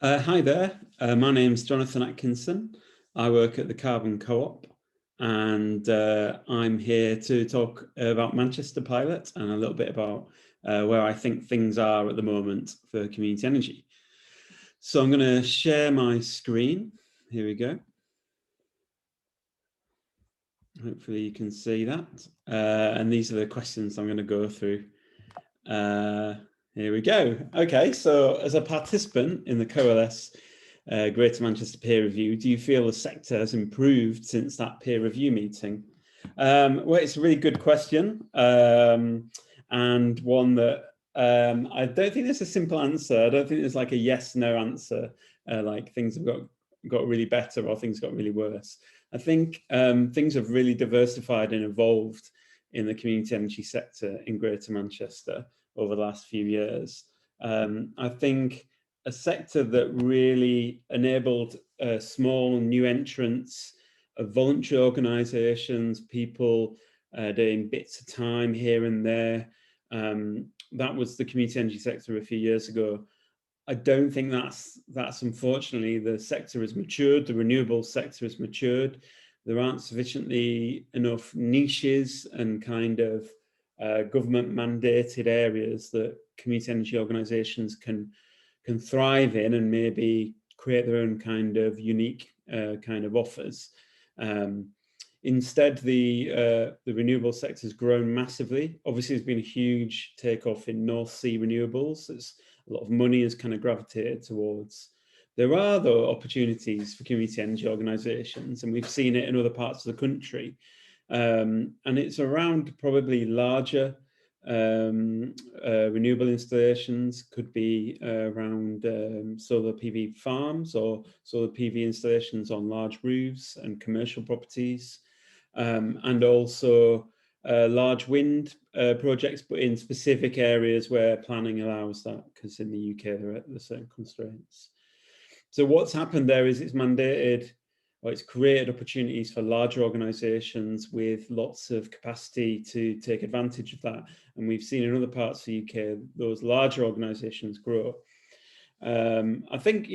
Hi there, my name's Jonathan Atkinson. I work at the Carbon Co-op and I'm here to talk about Manchester Pilot and a little bit about where I think things are at the moment for community energy. So I'm going to share my screen. Here we go. Hopefully you can see that. And these are the questions I'm going to go through. Here we go. Okay, so as a participant in the COALESCCE Greater Manchester peer review, do you feel the sector has improved since that peer review meeting? Well, it's a really good question, and one that I don't think there's a simple answer. I don't think there's like a yes/no answer, like things have got really better or things got really worse. I think things have really diversified and evolved in the community energy sector in Greater Manchester over the last few years. I think a sector that really enabled small new entrants, voluntary organisations, people doing bits of time here and there. That was the community energy sector a few years ago. I don't think that's unfortunately, the sector has matured, the renewable sector has matured. There aren't sufficiently enough niches and kind of government mandated areas that community energy organisations can thrive in and maybe create their own kind of unique kind of offers. Instead, the renewable sector has grown massively. Obviously, there's been a huge takeoff in North Sea renewables. A lot of money has kind of gravitated towards. There are, though, opportunities for community energy organisations, and we've seen it in other parts of the country. And it's around probably larger renewable installations, could be around solar PV farms or solar PV installations on large roofs and commercial properties, and also large wind projects, but in specific areas where planning allows that, because in the UK there are certain constraints. So what's happened there is it's mandated, or it's created opportunities for larger organisations with lots of capacity to take advantage of that. And we've seen in other parts of the UK, those larger organisations grow. I think,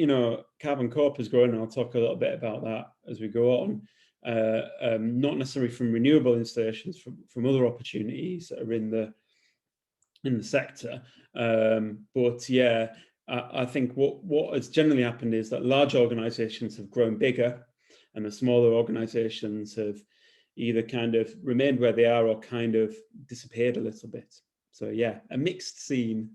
Carbon Co-op has grown, and I'll talk a little bit about that as we go on. Not necessarily from renewable installations, from other opportunities that are in the sector. But yeah, I think what has generally happened is that large organisations have grown bigger, and the smaller organisations have either kind of remained where they are or kind of disappeared a little bit. So yeah, a mixed scene.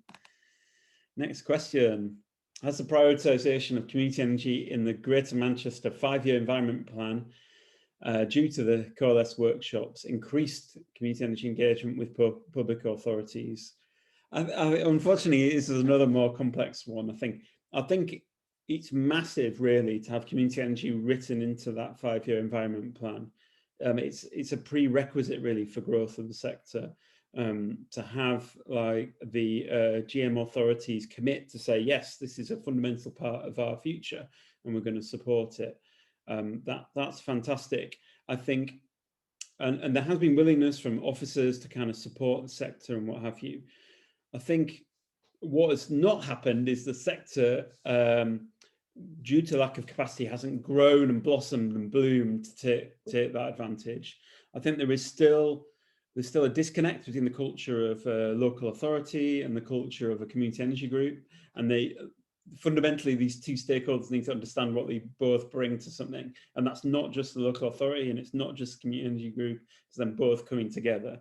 Next question. Has the prioritisation of community energy in the Greater Manchester 5-year environment plan due to the COALESCCE workshops increased community energy engagement with public authorities? Unfortunately, this is another more complex one. I think it's massive, really, to have community energy written into that 5-year environment plan. It's a prerequisite, really, for growth of the sector. To have like the GM authorities commit to say, yes, this is a fundamental part of our future and we're going to support it. That's fantastic. I think, and there has been willingness from officers to kind of support the sector and what have you. I think what has not happened is the sector, due to lack of capacity, hasn't grown and blossomed and bloomed to take that advantage. I think there's still a disconnect between the culture of local authority and the culture of a community energy group. And fundamentally, these two stakeholders need to understand what they both bring to something. And that's not just the local authority, and it's not just the community energy group, it's them both coming together.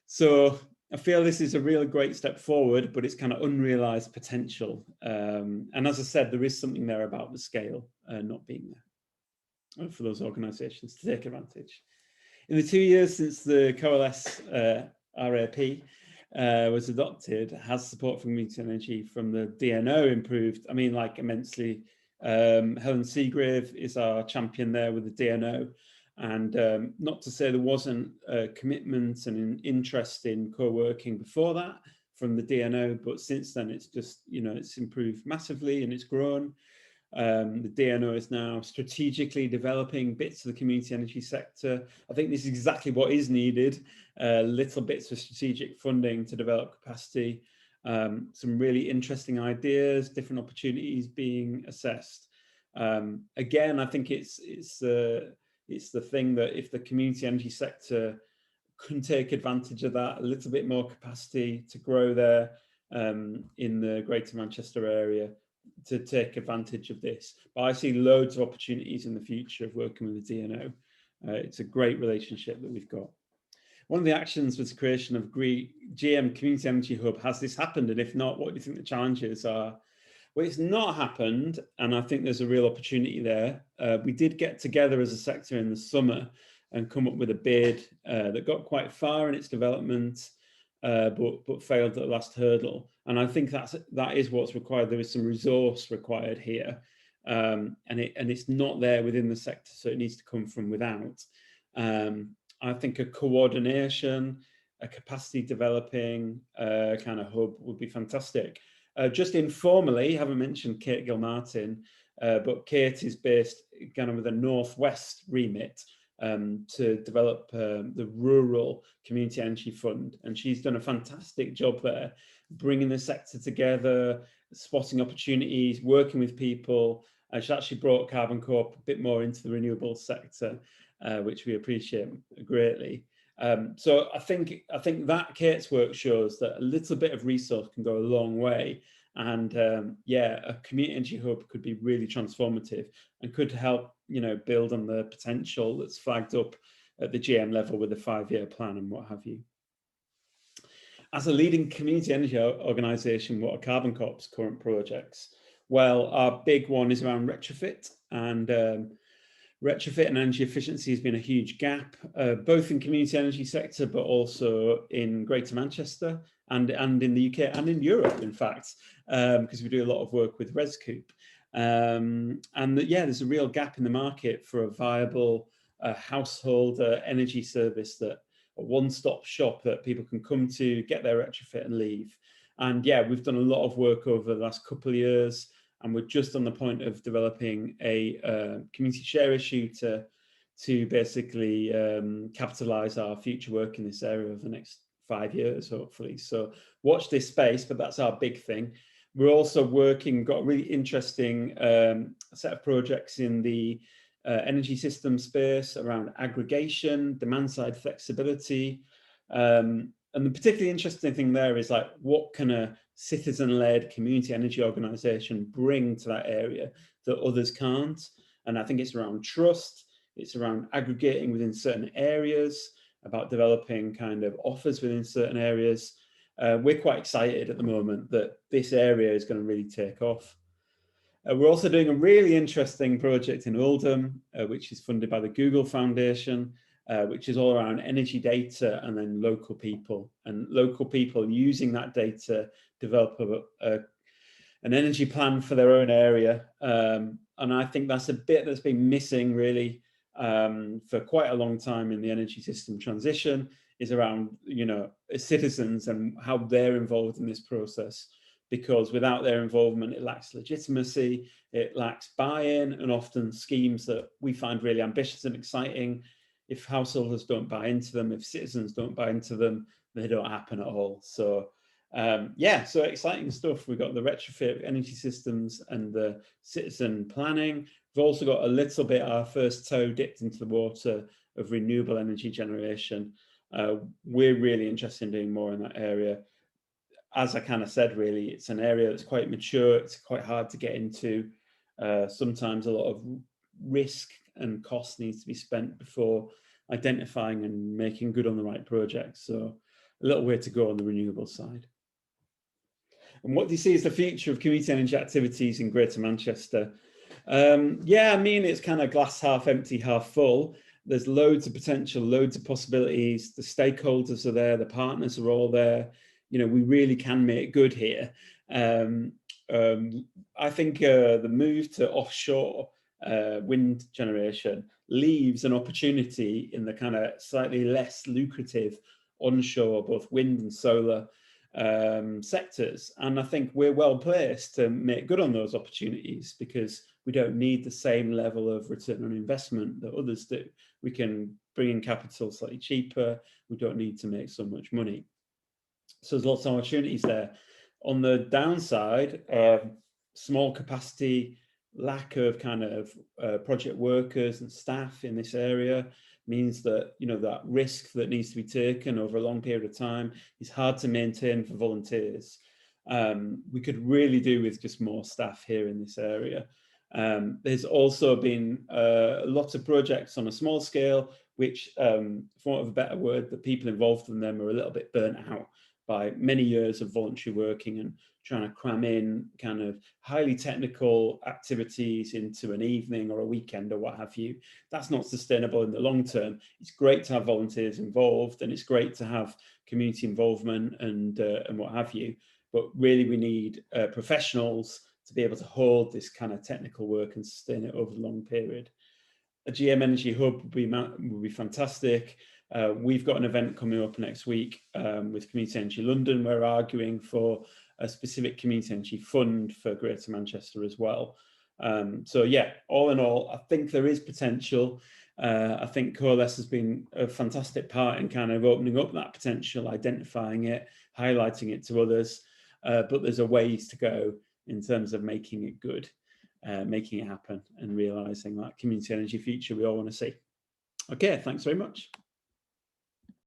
So I feel this is a real great step forward, but it's kind of unrealized potential. And as I said, there is something there about the scale not being there for those organisations to take advantage. In the 2 years since the COALESCCE RAP was adopted, has support for community energy from the DNO improved? I mean, like immensely. Helen Seagrave is our champion there with the DNO. And not to say there wasn't a commitment and an interest in co-working before that from the DNO, but since then it's just, it's improved massively and it's grown. The DNO is now strategically developing bits of the community energy sector. I think this is exactly what is needed, little bits of strategic funding to develop capacity. some really interesting ideas, different opportunities being assessed. Again, I think it's the thing that if the community energy sector can take advantage of that, a little bit more capacity to grow there in the Greater Manchester area, to take advantage of this. But I see loads of opportunities in the future of working with the DNO. It's a great relationship that we've got. One of the actions was the creation of GM Community Energy Hub. Has this happened? And if not, what do you think the challenges are? Well, it's not happened, and I think there's a real opportunity there. We did get together as a sector in the summer and come up with a bid that got quite far in its development, but failed at the last hurdle. And I think that is what's required. There is some resource required here, and it's not there within the sector, so it needs to come from without. I think a coordination, a capacity developing kind of hub would be fantastic. Just informally, haven't mentioned Kate Gilmartin, but Kate is based kind of with a northwest remit to develop the Rural Community Energy Fund, and she's done a fantastic job there, bringing the sector together, spotting opportunities, working with people. She's actually brought Carbon Corp a bit more into the renewable sector, which we appreciate greatly. So I think that Kate's work shows that a little bit of resource can go a long way, and yeah, a community energy hub could be really transformative and could help, you know, build on the potential that's flagged up at the GM level with a 5-year plan and what have you. As a leading community energy organisation, what are Carbon Corp's current projects? Well, our big one is around retrofit, and retrofit and energy efficiency has been a huge gap, both in community energy sector, but also in Greater Manchester and in the UK and in Europe, in fact, because we do a lot of work with ResCoop. And yeah, there's a real gap in the market for a viable household energy service, that a one-stop shop that people can come to, get their retrofit and leave. And yeah, we've done a lot of work over the last couple of years, and we're just on the point of developing a community share issue to basically capitalise our future work in this area over the next 5 years, hopefully. So watch this space, but that's our big thing. We're also working, got a really interesting set of projects in the energy system space around aggregation, demand side flexibility. And the particularly interesting thing there is, like, what can a citizen-led community energy organisation bring to that area that others can't? And I think it's around trust, it's around aggregating within certain areas, about developing kind of offers within certain areas. We're quite excited at the moment that this area is going to really take off. We're also doing a really interesting project in Oldham, which is funded by the Google Foundation, which is all around energy data and then local people, and local people using that data develop an energy plan for their own area. And I think that's a bit that's been missing really for quite a long time in the energy system transition, is around, you know, citizens and how they're involved in this process. Because without their involvement, it lacks legitimacy, it lacks buy-in, and often schemes that we find really ambitious and exciting, if householders don't buy into them, if citizens don't buy into them, they don't happen at all. So yeah, so exciting stuff. We've got the retrofit energy systems and the citizen planning. We've also got a little bit, our first toe dipped into the water of renewable energy generation. We're really interested in doing more in that area. As I kind of said, really, it's an area that's quite mature. It's quite hard to get into. Sometimes a lot of risk and cost needs to be spent before identifying and making good on the right projects. So a little way to go on the renewable side. And what do you see as the future of community energy activities in Greater Manchester? Yeah, I mean, it's kind of glass half empty, half full. There's loads of potential, loads of possibilities. The stakeholders are there, the partners are all there. You know, we really can make good here. I think the move to offshore wind generation leaves an opportunity in the kind of slightly less lucrative onshore, both wind and solar sectors. And I think we're well placed to make good on those opportunities, because we don't need the same level of return on investment that others do. We can bring in capital slightly cheaper. We don't need to make so much money. So there's lots of opportunities there. On the downside, small capacity, lack of kind of project workers and staff in this area means that, you know, that risk that needs to be taken over a long period of time is hard to maintain for volunteers. We could really do with just more staff here in this area. There's also been lots of projects on a small scale, which, for want of a better word, the people involved in them are a little bit burnt out by many years of voluntary working and trying to cram in kind of highly technical activities into an evening or a weekend or what have you. That's not sustainable in the long term. It's great to have volunteers involved, and it's great to have community involvement and what have you. But really, we need professionals to be able to hold this kind of technical work and sustain it over the long period. A GM Energy Hub would be fantastic. We've got an event coming up next week with Community Energy London. We're arguing for a specific community energy fund for Greater Manchester as well. So yeah, all in all, I think there is potential. I think Coalesce has been a fantastic part in kind of opening up that potential, identifying it, highlighting it to others. But there's a ways to go in terms of making it good, making it happen, and realising that community energy future we all want to see. Okay, thanks very much.